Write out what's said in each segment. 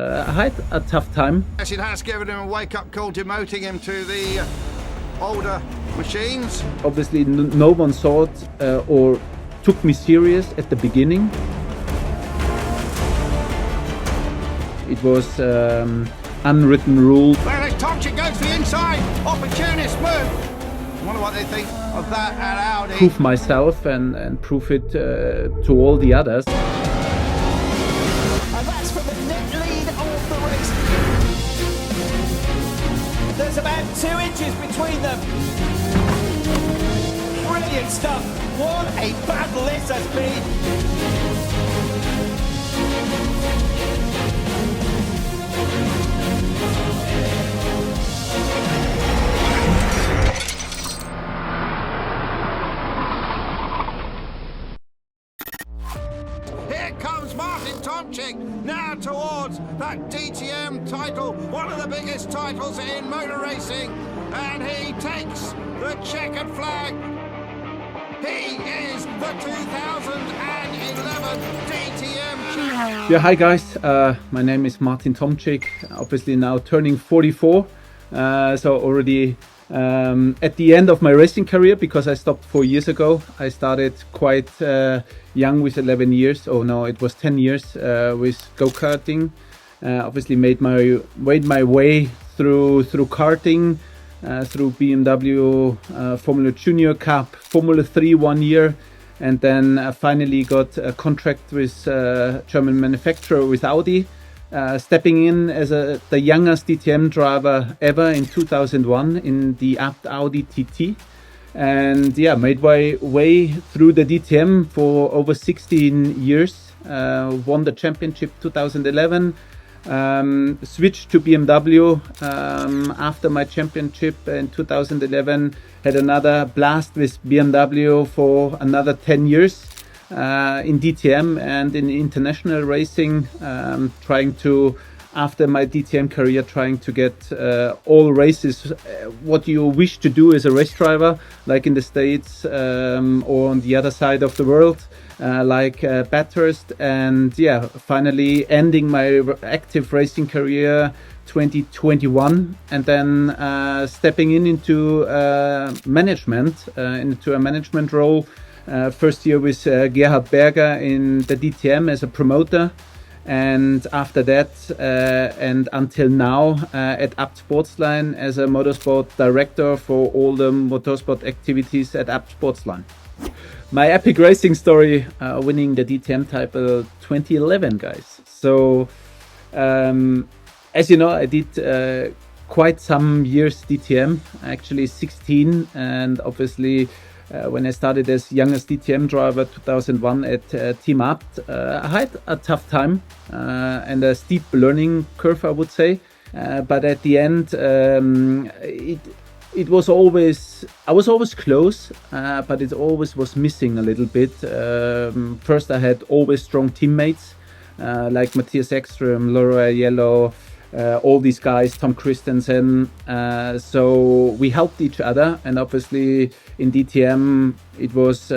I had a tough time. Yes, it has given him a wake-up call, demoting him to the older machines. Obviously, no one thought or took me serious at the beginning. It was unwritten rule. Well, as Tomczyk goes to the inside, opportunist move. I wonder what they think of that at Audi. Prove myself and prove it to all the others. And that's for the net lead of the race. There's about 2 inches between them. Brilliant stuff. What a battle this has been. Here comes Martin Tomczyk now towards that DTM title, one of the biggest titles in motor racing, and he takes the checkered flag. He is the 2011 DTM champion. Yeah, hi guys, my name is Martin Tomczyk, obviously now turning 44, so already at the end of my racing career, because I stopped 4 years ago. I started quite young with 11 years, oh no, it was 10 years with go-karting. Obviously made my way through karting, through BMW Formula Junior Cup, Formula 3 1 year, and then finally got a contract with German manufacturer with Audi, stepping in as the youngest DTM driver ever in 2001 in the Audi TT. And yeah, made my way through the DTM for over 16 years, won the championship 2011, switched to BMW after my championship in 2011, had another blast with BMW for another 10 years in DTM and in international racing, trying to, after my DTM career, trying to get all races what you wish to do as a race driver, like in the States or on the other side of the world, like Bathurst. And yeah, finally ending my active racing career 2021, and then stepping into management, into a management role. First year with Gerhard Berger in the DTM as a promoter, and after that and until now at Abt Sportsline as a motorsport director for all the motorsport activities at Abt Sportsline. My epic racing story, winning the DTM title 2011, guys. So as you know, I did quite some years DTM, actually 16, and obviously when I started as youngest DTM driver 2001 at Team Abt, I had a tough time and a steep learning curve, I would say. But at the end, it was always, I was always close, but it always was missing a little bit. First, I had always strong teammates like Matthias Ekström, Laura Aiello, all these guys, Tom Christensen. So we helped each other, and obviously in DTM it was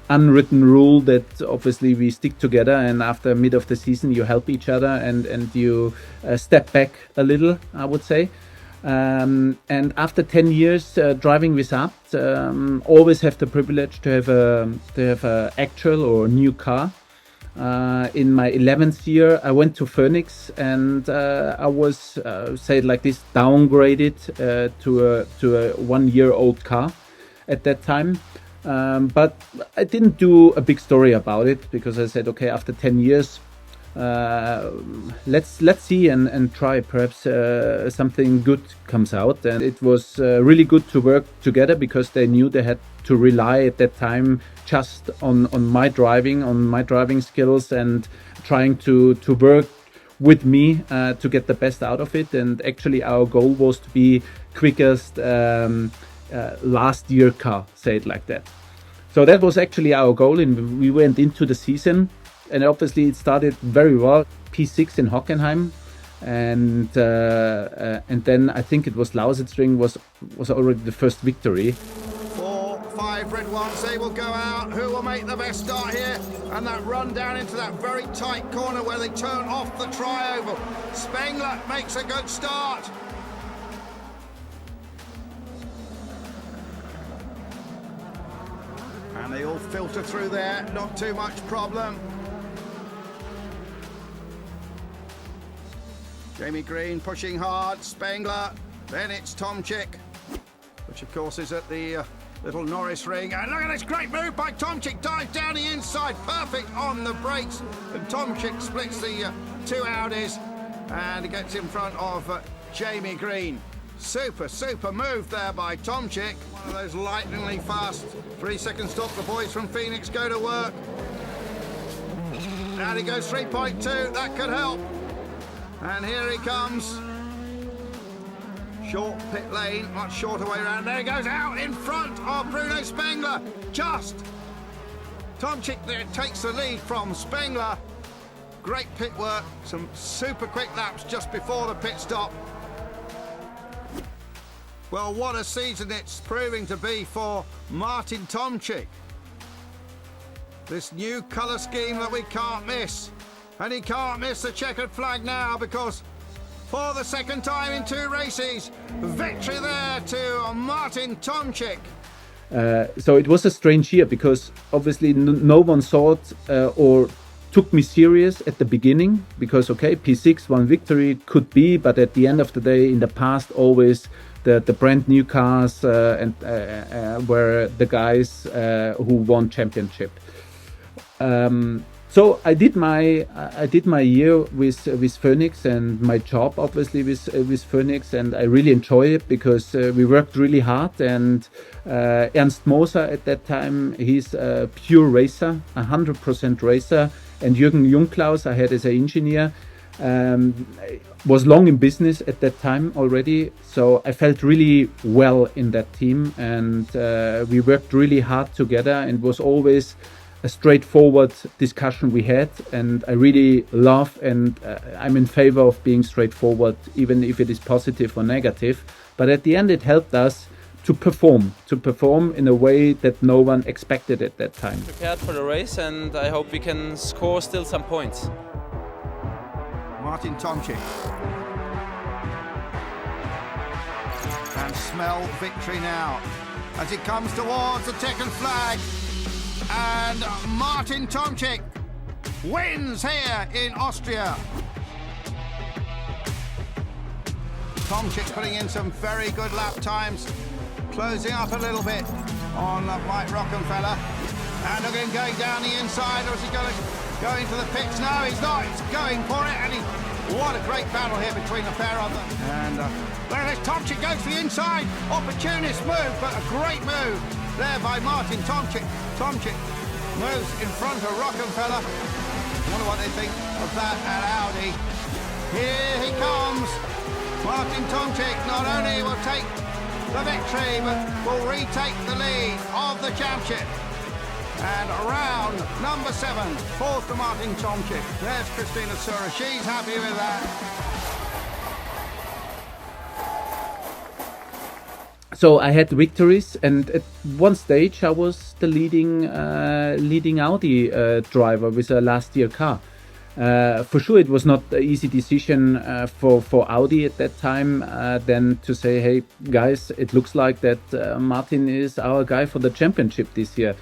unwritten rule that obviously we stick together, and after mid of the season you help each other and you step back a little, I would say. And after 10 years driving with Abt, always have the privilege to have a actual or new car. In my 11th year, I went to Phoenix, and I was, say it like this, downgraded to a 1-year-old car at that time. But I didn't do a big story about it, because I said, okay, after 10 years, let's see and try. Perhaps something good comes out. And it was really good to work together, because they knew they had to rely at that time just on my driving skills, and trying to work with me to get the best out of it. And actually our goal was to be quickest last year car, say it like that. So that was actually our goal, and we went into the season, and obviously it started very well. P6 in Hockenheim, and then I think it was Lausitzring was already the first victory. 4, 5 hybrid ones. They will go out. Who will make the best start here? And that run down into that very tight corner where they turn off the tri-oval. Spengler makes a good start. And they all filter through there, not too much problem. Jamie Green pushing hard, Spengler, then it's Tomczyk, which of course is at the little Norris ring. And look at this great move by Tomczyk, dives down the inside, perfect on the brakes. And Tomczyk splits the two Audis and gets in front of Jamie Green. Super move there by Tomczyk. One of those lightningly fast 3-second stop. The boys from Phoenix go to work. And he goes 3.2, that could help. And here he comes. Short pit lane, much shorter way around. There he goes out in front of Bruno Spengler. Just Tomczyk there takes the lead from Spengler. Great pit work, some super quick laps just before the pit stop. Well, what a season it's proving to be for Martin Tomczyk. This new colour scheme that we can't miss. And he can't miss the checkered flag now because for the second time in 2 races, victory there to Martin Tomczyk. So it was a strange year because obviously no one thought or took me serious at the beginning because, okay, P6, 1 victory could be, but at the end of the day, in the past, always the brand new cars were the guys who won championship. So I did my year with Phoenix and my job obviously with Phoenix, and I really enjoy it because we worked really hard. And Ernst Moser at that time, he's a pure racer, 100% racer, and Jürgen Jungklaus I had as an engineer. Was long in business at that time already, so I felt really well in that team, and we worked really hard together, and it was always a straightforward discussion we had, and I really love and I'm in favor of being straightforward, even if it is positive or negative. But at the end it helped us to perform in a way that no one expected at that time. Prepared for the race, and I hope we can score still some points. Martin Tomczyk. And smell victory now as he comes towards the checkered flag. And Martin Tomczyk wins here in Austria. Tomczyk putting in some very good lap times, closing up a little bit on Mike Rockenfeller. And again going down the inside, or is he going to go into the pits? No, he's not. He's going for it, and what a great battle here between the pair of them. And there it is, Tomczyk goes for the inside. Opportunist move, but a great move there by Martin Tomczyk. Tomczyk moves in front of Rockenfeller. I wonder what they think of that at Audi. Here he comes. Martin Tomczyk not only will take the victory, but will retake the lead of the championship. And round number 7, fourth to Martin Tomczyk. There's Christina Sura, she's happy with that. So I had victories, and at one stage I was the leading Audi driver with a last year car. For sure it was not an easy decision for Audi at that time then to say, hey guys, it looks like that Martin is our guy for the championship this year.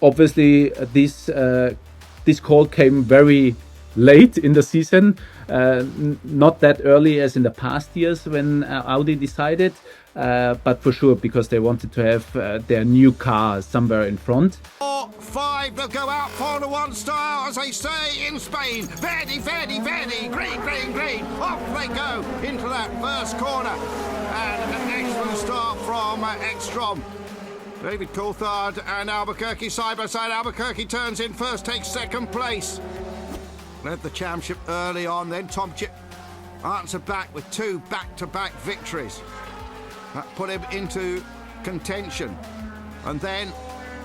Obviously this call came very late in the season, not that early as in the past years when Audi decided, but for sure because they wanted to have their new car somewhere in front. 4, 5, they'll go out Formula 1 style, as they say in Spain. Verdi, Verdi, Verdi, green, green, green. Off they go into that first corner. And an excellent start from Ekstrom. David Coulthard and Albuquerque side by side. Albuquerque turns in first, takes second place. Led the championship early on, then Tomczyk answered back with 2 back-to-back victories. That put him into contention. And then,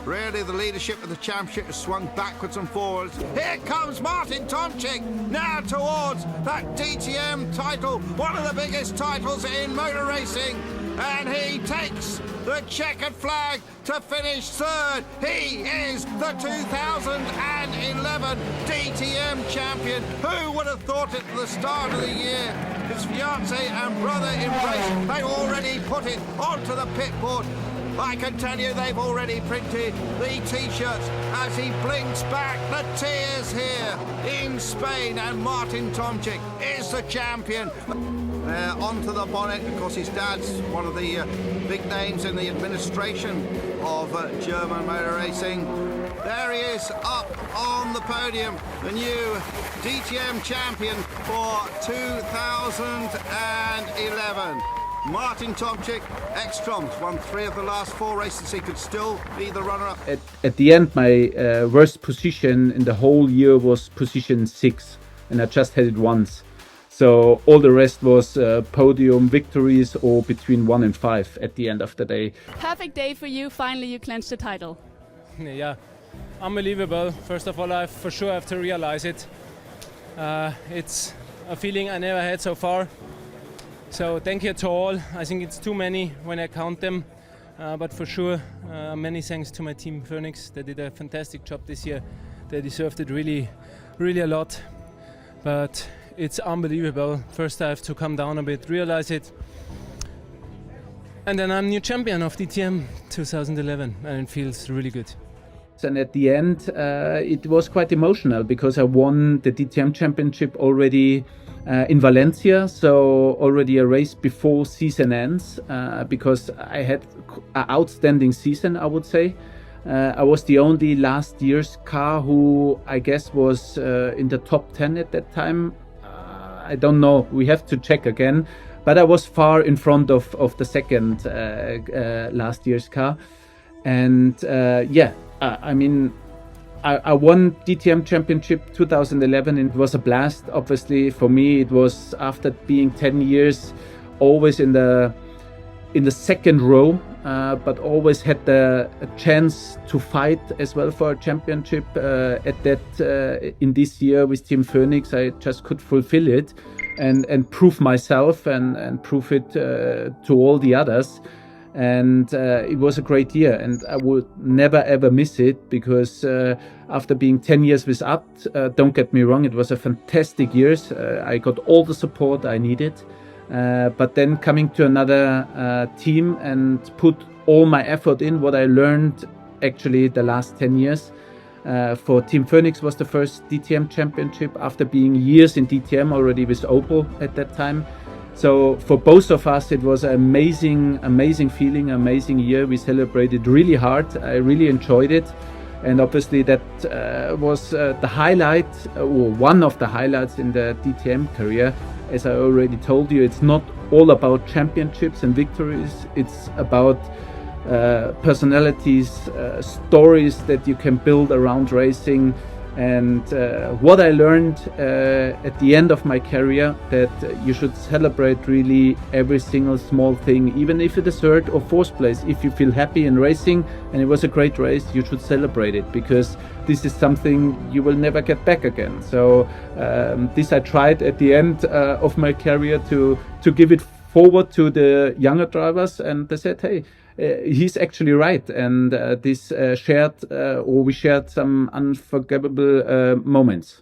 really, the leadership of the championship has swung backwards and forwards. Here comes Martin Tomczyk, now towards that DTM title, one of the biggest titles in motor racing. and he takes the checkered flag to finish third. He is the 2011 DTM champion. Who would have thought it at the start of the year? His fiancée and brother embrace. They already put it onto the pit board. I can tell you they've already printed the t-shirts as he blinks back the tears here in Spain, and Martin Tomczyk is the champion. Onto the bonnet, of course his dad's one of the big names in the administration of German motor racing. There he is up on the podium, the new DTM champion for 2011. Martin Tomczyk, ex-Troms, won 3 of the last 4 races. He could still be the runner-up. At the end, my worst position in the whole year was position 6, and I just had it once. So all the rest was podium victories or between 1 and 5 at the end of the day. Perfect day for you. Finally, you clinched the title. Yeah, unbelievable. First of all, I for sure have to realize it. It's a feeling I never had so far. So thank you to all. I think it's too many when I count them, but for sure many thanks to my team Phoenix. They did a fantastic job this year. They deserved it really, really a lot. But it's unbelievable. First I have to come down a bit, realize it, and then I'm new champion of DTM 2011, and it feels really good. And at the end it was quite emotional because I won the DTM championship already in Valencia, so already a race before season ends, because I had an outstanding season, I would say. I was the only last year's car who I guess was in the top 10 at that time. I don't know, we have to check again, but I was far in front of the second last year's car. And I mean, I won DTM Championship 2011 and it was a blast. Obviously for me it was after being 10 years always in the second row, but always had a chance to fight as well for a championship. In this year with Team Phoenix I just could fulfill it and prove myself and prove it to all the others. And it was a great year and I would never ever miss it because after being 10 years with Abt, don't get me wrong, it was a fantastic year. I got all the support I needed, but then coming to another team and put all my effort in what I learned actually the last 10 years. For Team Phoenix was the first DTM championship after being years in DTM already with Opel at that time. So for both of us, it was an amazing feeling, amazing year. We celebrated really hard. I really enjoyed it. And obviously that was the highlight, or one of the highlights in the DTM career. As I already told you, it's not all about championships and victories. It's about personalities, stories that you can build around racing. And what I learned at the end of my career, that you should celebrate really every single small thing, even if it is third or fourth place. If you feel happy in racing and it was a great race, you should celebrate it, because this is something you will never get back again. So this I tried at the end of my career to give it forward to the younger drivers, and they said, hey, he's actually right, and we shared some unforgettable moments.